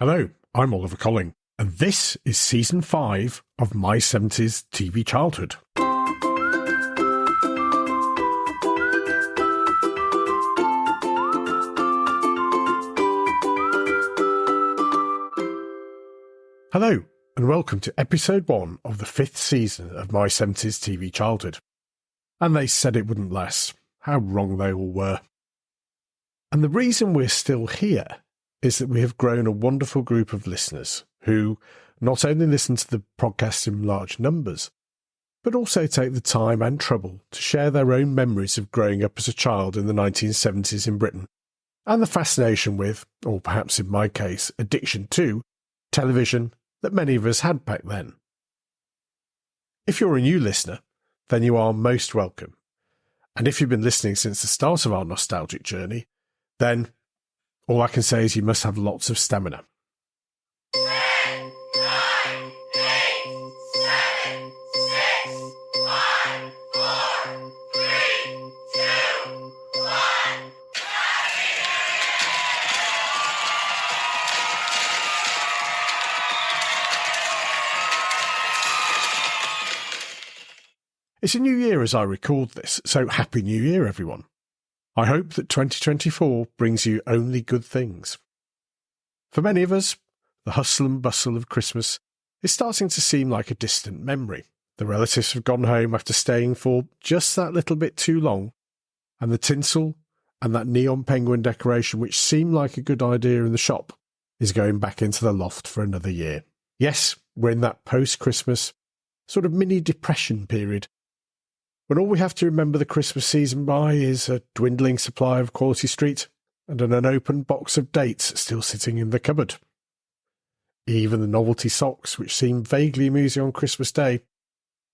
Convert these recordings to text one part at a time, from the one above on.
Hello, I'm Oliver Colling, and this is Season 5 of My 70s TV Childhood. Hello, and welcome to Episode 1 of the 5th season of My 70s TV Childhood. And they said it wouldn't last. How wrong they all were. And the reason we're still here is that we have grown a wonderful group of listeners who not only listen to the podcast in large numbers, but also take the time and trouble to share their own memories of growing up as a child in the 1970s in Britain, and the fascination with, or perhaps in my case, addiction to, television that many of us had back then. If you're a new listener, then you are most welcome. And if you've been listening since the start of our nostalgic journey, then all I can say is you must have lots of stamina. 10, 9, 8, 7, 6, 5, 4, 3, 2, 1. It's a new year as I record this, so Happy New Year, everyone. I hope that 2024 brings you only good things. For many of us, the hustle and bustle of Christmas is starting to seem like a distant memory. The relatives have gone home after staying for just that little bit too long, and the tinsel and that neon penguin decoration, which seemed like a good idea in the shop, is going back into the loft for another year. Yes, we're in that post-Christmas sort of mini depression period, when all we have to remember the Christmas season by is a dwindling supply of Quality Street and an unopened box of dates still sitting in the cupboard. Even the novelty socks, which seemed vaguely amusing on Christmas Day,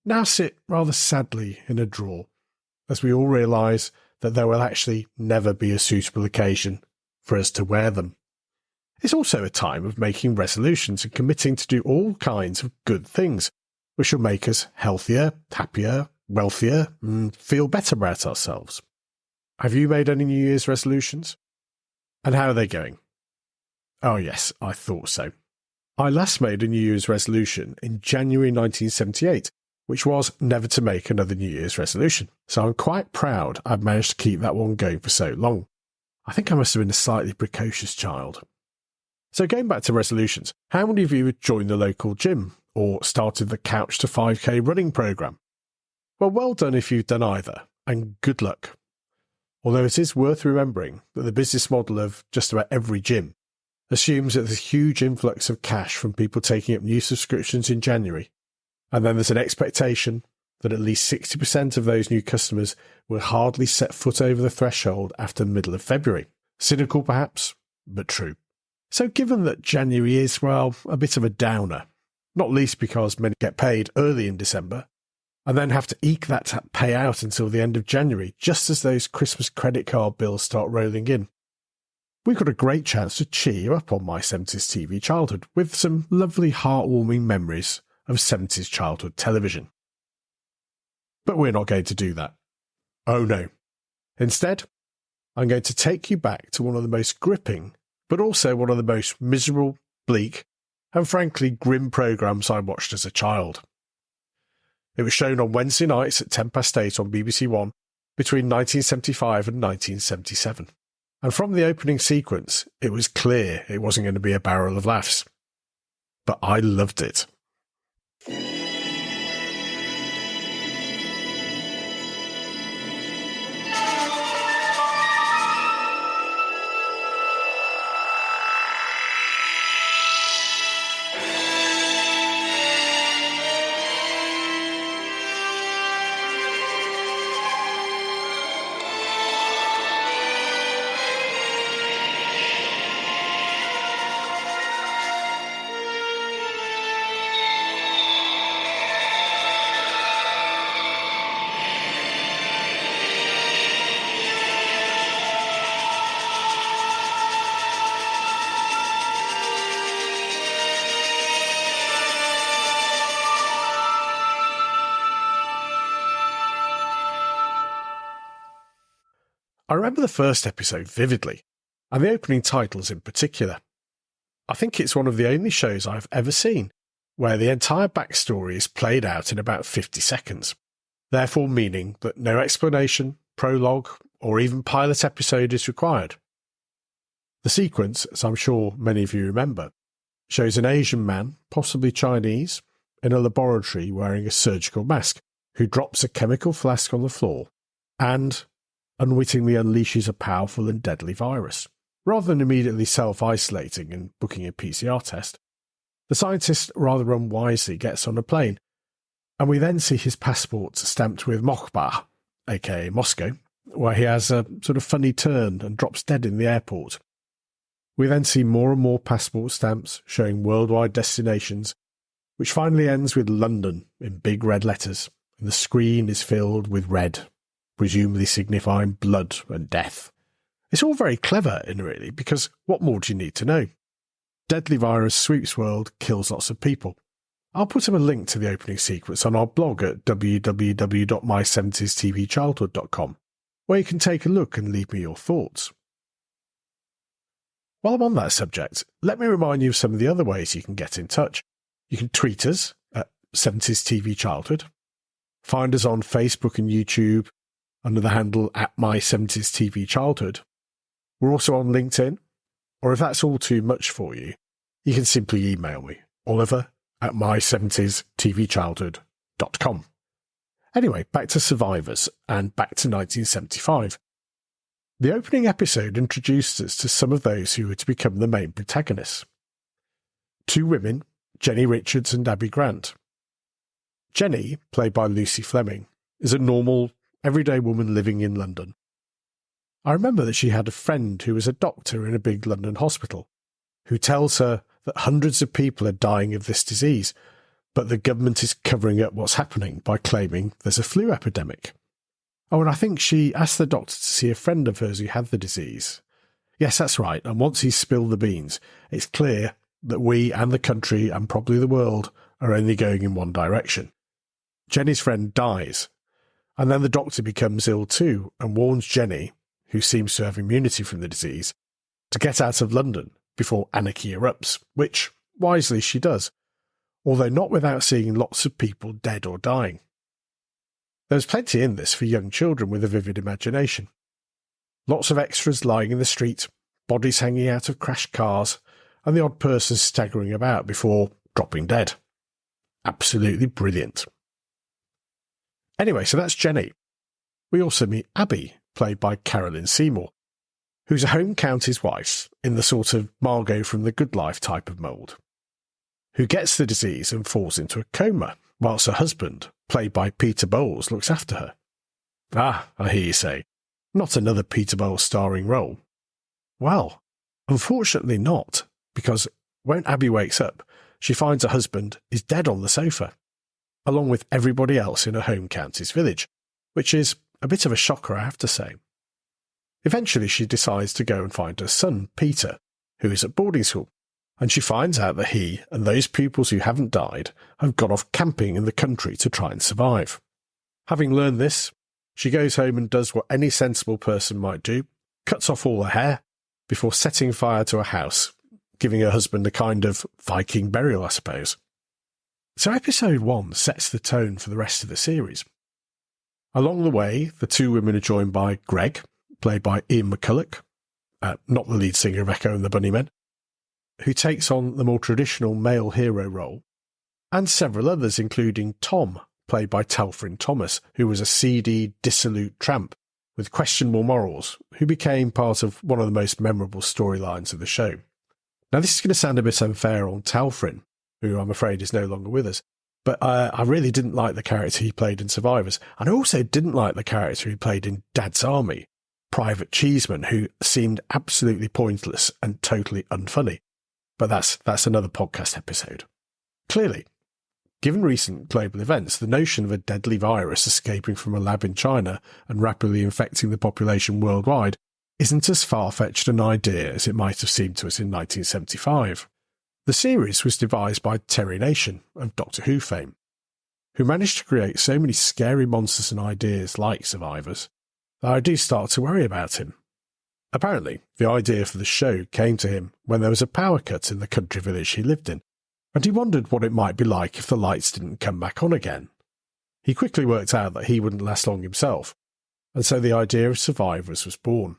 now sit rather sadly in a drawer, as we all realise that there will actually never be a suitable occasion for us to wear them. It's also a time of making resolutions and committing to do all kinds of good things, which will make us healthier, happier, wealthier, and feel better about ourselves. Have you made any New Year's resolutions? And how are they going? Oh yes, I thought so. I last made a New Year's resolution in January 1978, which was never to make another New Year's resolution. So I'm quite proud I've managed to keep that one going for so long. I think I must have been a slightly precocious child. So going back to resolutions, how many of you had joined the local gym or started the Couch to 5K running programme? Well done if you've done either, and good luck. Although it is worth remembering that the business model of just about every gym assumes that there's a huge influx of cash from people taking up new subscriptions in January, and then there's an expectation that at least 60% of those new customers will hardly set foot over the threshold after the middle of February. Cynical perhaps, but true. So given that January is, well, a bit of a downer, not least because many get paid early in December, and then have to eke that pay out until the end of January, just as those Christmas credit card bills start rolling in. We've got a great chance to cheer you up on My 70s TV Childhood with some lovely heartwarming memories of 70s childhood television. But we're not going to do that. Oh no. Instead, I'm going to take you back to one of the most gripping, but also one of the most miserable, bleak, and frankly grim programmes I watched as a child. It was shown on Wednesday nights at 8:10 on BBC One between 1975 and 1977. And from the opening sequence, it was clear it wasn't going to be a barrel of laughs. But I loved it. I remember the first episode vividly, and the opening titles in particular. I think it's one of the only shows I've ever seen where the entire backstory is played out in about 50 seconds, therefore meaning that no explanation, prologue, or even pilot episode is required. The sequence, as I'm sure many of you remember, shows an Asian man, possibly Chinese, in a laboratory wearing a surgical mask, who drops a chemical flask on the floor and unwittingly unleashes a powerful and deadly virus. Rather than immediately self-isolating and booking a PCR test, the scientist rather unwisely gets on a plane, and we then see his passport stamped with Moskva, aka Moscow, where he has a sort of funny turn and drops dead in the airport. We then see more and more passport stamps showing worldwide destinations, which finally ends with London in big red letters, and the screen is filled with red, presumably signifying blood and death. It's all very clever, really, because what more do you need to know? Deadly virus sweeps world, kills lots of people. I'll put up a link to the opening sequence on our blog at www.my70stvchildhood.com, where you can take a look and leave me your thoughts. While I'm on that subject, let me remind you of some of the other ways you can get in touch. You can tweet us at 70s TV Childhood, find us on Facebook and YouTube under the handle at My70s TV Childhood. We're also on LinkedIn, or if that's all too much for you, you can simply email me, oliver@my70stvchildhood.com. Anyway, back to Survivors and back to 1975. The opening episode introduced us to some of those who were to become the main protagonists. Two women, Jenny Richards and Abby Grant. Jenny, played by Lucy Fleming, is a normal, everyday woman living in London. I remember that she had a friend who was a doctor in a big London hospital, who tells her that hundreds of people are dying of this disease, but the government is covering up what's happening by claiming there's a flu epidemic. Oh, and I think she asked the doctor to see a friend of hers who had the disease. Yes, that's right, and once he's spilled the beans, it's clear that we and the country and probably the world are only going in one direction. Jenny's friend dies, and then the doctor becomes ill too and warns Jenny, who seems to have immunity from the disease, to get out of London before anarchy erupts, which, wisely, she does, although not without seeing lots of people dead or dying. There's plenty in this for young children with a vivid imagination. Lots of extras lying in the street, bodies hanging out of crashed cars, and the odd person staggering about before dropping dead. Absolutely brilliant. Anyway, so that's Jenny. We also meet Abby, played by Carolyn Seymour, who's a home county's wife in the sort of Margot from The Good Life type of mould, who gets the disease and falls into a coma, whilst her husband, played by Peter Bowles, looks after her. Ah, I hear you say, not another Peter Bowles starring role. Well, unfortunately not, because when Abby wakes up, she finds her husband is dead on the sofa, along with everybody else in her home county's village, which is a bit of a shocker, I have to say. Eventually she decides to go and find her son, Peter, who is at boarding school, and she finds out that he and those pupils who haven't died have gone off camping in the country to try and survive. Having learned this, she goes home and does what any sensible person might do, cuts off all her hair, before setting fire to a house, giving her husband a kind of Viking burial, I suppose. So episode 1 sets the tone for the rest of the series. Along the way, the two women are joined by Greg, played by Ian McCulloch, not the lead singer of Echo and the Bunnymen, who takes on the more traditional male hero role, and several others, including Tom, played by Telfrin Thomas, who was a seedy, dissolute tramp with questionable morals, who became part of one of the most memorable storylines of the show. Now, this is going to sound a bit unfair on Telfrin, who I'm afraid is no longer with us, but I really didn't like the character he played in Survivors, and I also didn't like the character he played in Dad's Army, Private Cheeseman, who seemed absolutely pointless and totally unfunny. But that's another podcast episode. Clearly, given recent global events, the notion of a deadly virus escaping from a lab in China and rapidly infecting the population worldwide isn't as far-fetched an idea as it might have seemed to us in 1975. The series was devised by Terry Nation of Doctor Who fame, who managed to create so many scary monsters and ideas like Survivors that I do start to worry about him. Apparently, the idea for the show came to him when there was a power cut in the country village he lived in, and he wondered what it might be like if the lights didn't come back on again. He quickly worked out that he wouldn't last long himself, and so the idea of Survivors was born.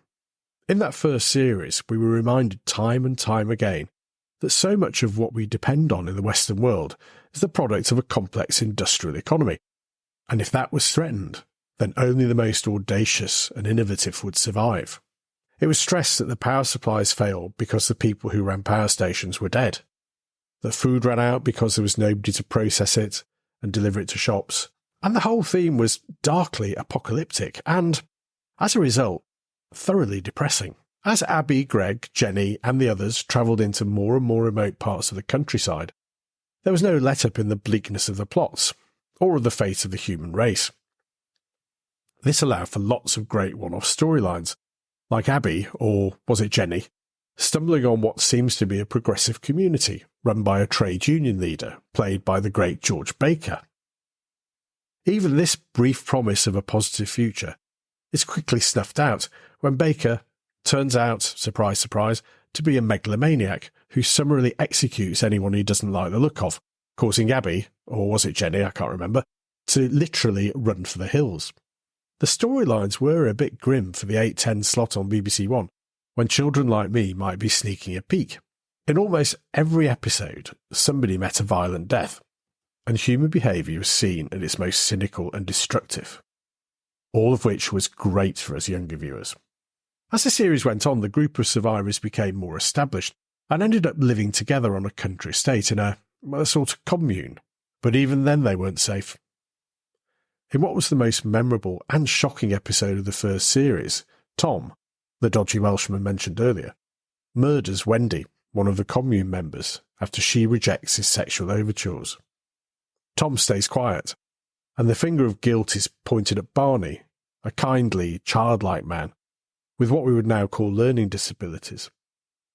In that first series, we were reminded time and time again that so much of what we depend on in the Western world is the product of a complex industrial economy, and if that was threatened, then only the most audacious and innovative would survive. It was stressed that the power supplies failed because the people who ran power stations were dead, that food ran out because there was nobody to process it and deliver it to shops, and the whole theme was darkly apocalyptic and, as a result, thoroughly depressing. As Abby, Greg, Jenny and the others travelled into more and more remote parts of the countryside, there was no let-up in the bleakness of the plots, or of the fate of the human race. This allowed for lots of great one-off storylines, like Abby, or was it Jenny, stumbling on what seems to be a progressive community run by a trade union leader, played by the great George Baker. Even this brief promise of a positive future is quickly snuffed out when Baker turns out, surprise surprise, to be a megalomaniac who summarily executes anyone he doesn't like the look of, causing Abby, or was it Jenny, I can't remember, to literally run for the hills. The storylines were a bit grim for the 8:10 slot on BBC One, when children like me might be sneaking a peek. In almost every episode, somebody met a violent death, and human behaviour was seen at its most cynical and destructive, all of which was great for us younger viewers. As the series went on, the group of survivors became more established and ended up living together on a country estate in a sort of commune, but even then they weren't safe. In what was the most memorable and shocking episode of the first series, Tom, the dodgy Welshman mentioned earlier, murders Wendy, one of the commune members, after she rejects his sexual overtures. Tom stays quiet, and the finger of guilt is pointed at Barney, a kindly, childlike man with what we would now call learning disabilities,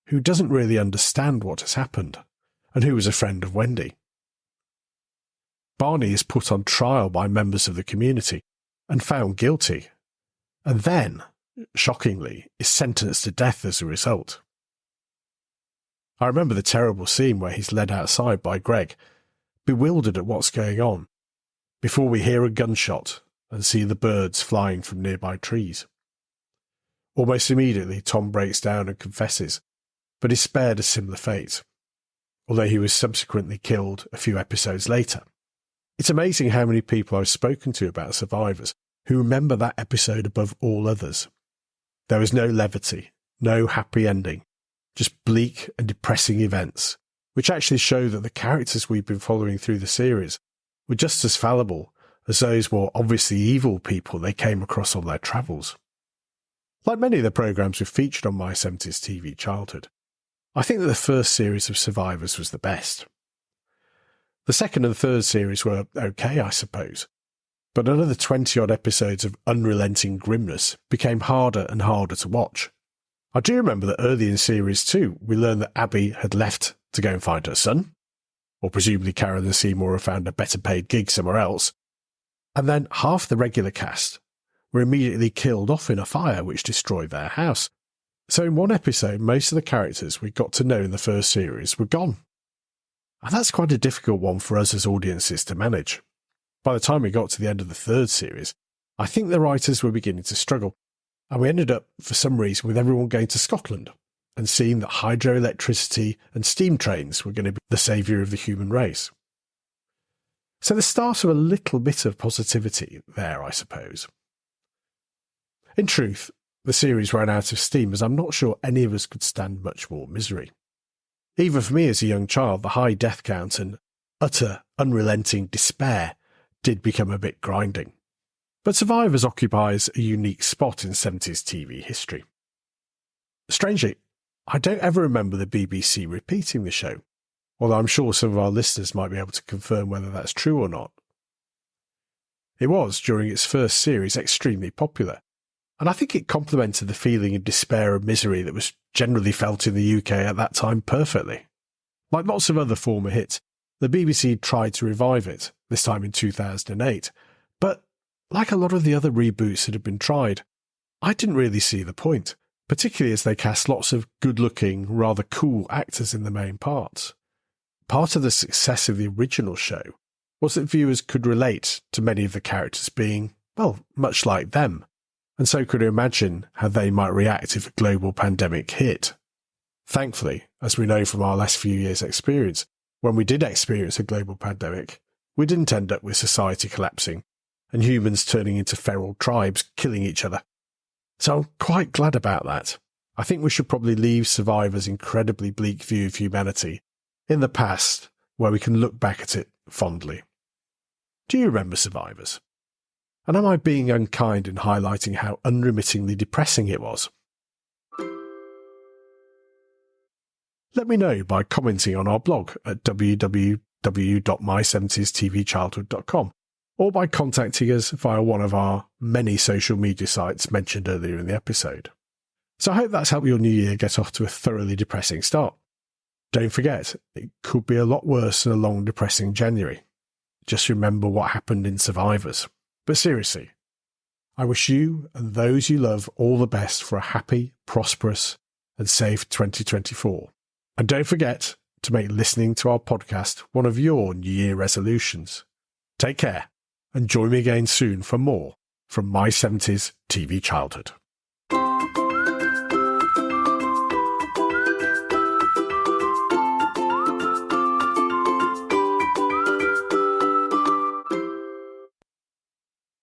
who doesn't really understand what has happened, and who was a friend of Wendy. Barney is put on trial by members of the community and found guilty, and then, shockingly, is sentenced to death as a result. I remember the terrible scene where he's led outside by Greg, bewildered at what's going on, before we hear a gunshot and see the birds flying from nearby trees. Almost immediately, Tom breaks down and confesses, but is spared a similar fate, although he was subsequently killed a few episodes later. It's amazing how many people I've spoken to about Survivors who remember that episode above all others. There was no levity, no happy ending, just bleak and depressing events, which actually show that the characters we've been following through the series were just as fallible as those more obviously evil people they came across on their travels. Like many of the programmes we've featured on my 70s TV childhood, I think that the first series of Survivors was the best. The second and third series were okay, I suppose, but another 20-odd episodes of unrelenting grimness became harder and harder to watch. I do remember that early in Series 2, we learned that Abby had left to go and find her son, or presumably Karen and Seymour have found a better paid gig somewhere else, and then half the regular cast were immediately killed off in a fire which destroyed their house. So in one episode, most of the characters we got to know in the first series were gone. And that's quite a difficult one for us as audiences to manage. By the time we got to the end of the third series, I think the writers were beginning to struggle, and we ended up, for some reason, with everyone going to Scotland and seeing that hydroelectricity and steam trains were going to be the saviour of the human race. So the start of a little bit of positivity there, I suppose. In truth, the series ran out of steam, as I'm not sure any of us could stand much more misery. Even for me as a young child, the high death count and utter, unrelenting despair did become a bit grinding. But Survivors occupies a unique spot in 70s TV history. Strangely, I don't ever remember the BBC repeating the show, although I'm sure some of our listeners might be able to confirm whether that's true or not. It was, during its first series, extremely popular, and I think it complemented the feeling of despair and misery that was generally felt in the UK at that time perfectly. Like lots of other former hits, the BBC tried to revive it, this time in 2008, but like a lot of the other reboots that had been tried, I didn't really see the point, particularly as they cast lots of good-looking, rather cool actors in the main parts. Part of the success of the original show was that viewers could relate to many of the characters being, well, much like them, and so could imagine how they might react if a global pandemic hit. Thankfully, as we know from our last few years' experience, when we did experience a global pandemic, we didn't end up with society collapsing and humans turning into feral tribes killing each other. So I'm quite glad about that. I think we should probably leave Survivor's incredibly bleak view of humanity in the past, where we can look back at it fondly. Do you remember Survivors? And am I being unkind in highlighting how unremittingly depressing it was? Let me know by commenting on our blog at www.my70stvchildhood.com or by contacting us via one of our many social media sites mentioned earlier in the episode. So I hope that's helped your new year get off to a thoroughly depressing start. Don't forget, it could be a lot worse than a long depressing January. Just remember what happened in Survivors. But seriously, I wish you and those you love all the best for a happy, prosperous and safe 2024. And don't forget to make listening to our podcast one of your New Year resolutions. Take care and join me again soon for more from My 70s TV Childhood.